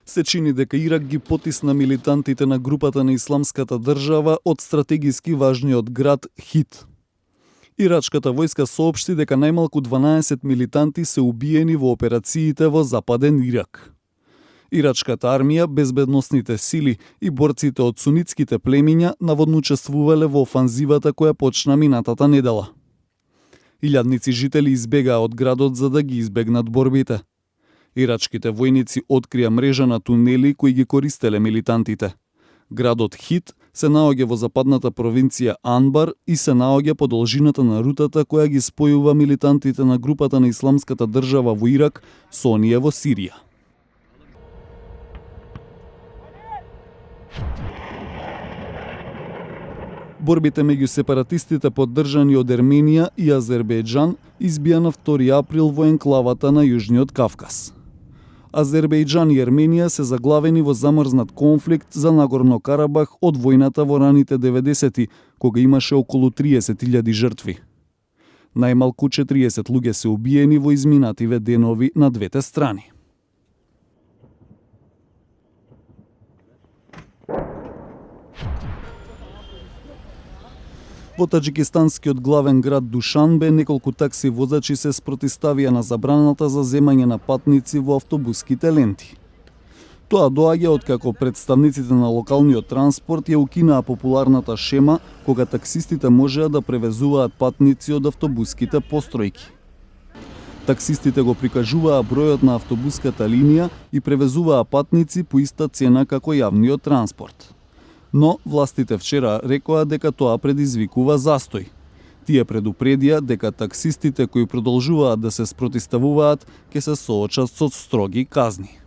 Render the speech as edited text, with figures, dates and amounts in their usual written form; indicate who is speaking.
Speaker 1: Се чини дека Ирак ги потисна милитантите на групата на Исламската држава од стратегиски важниот град Хит. Ирачката војска соопшти дека најмалку 12 милитанти се убиени во операциите во Западен Ирак. Ирачката армија, безбедносните сили и борците од сунитските племиња наводно учествувале во офанзивата која почна минатата недела. Илјадници жители избегаа од градот за да ги избегнат борбите. Ирачките војници открија мрежа на тунели кои ги користеле милитантите. Градот Хит се наоѓа во западната провинција Анбар и се наоѓа по должината на рутата која ги спојува милитантите на групата на Исламската држава во Ирак со оние во Сирија. Борбите меѓу сепаратистите поддржани од Ерменија и Азербејџан избија на 2 април во енклавата на Јужниот Кавказ. Азербејџан и Ерменија се заглавени во замрзнат конфликт за Нагорно Карабах од војната во раните 90-ти, кога имаше околу 30.000 жртви. Најмалку 40 луѓе се убиени во изминативе денови на двете страни. Во таџикистанскиот главен град Душанбе неколку такси возачи се спротиставија на забраната за земање на патници во автобуските ленти. Тоа доаѓа откако представниците на локалниот транспорт ја укинаа популарната шема кога таксистите можеа да превезуваат патници од автобуските постројки. Таксистите го прикажуваа бројот на автобуската линија и превезуваа патници по иста цена како јавниот транспорт. Но властите вчера рекоа дека тоа предизвикува застој. Тие предупредија дека таксистите кои продолжуваат да се спротиставуваат ќе се соочат со строги казни.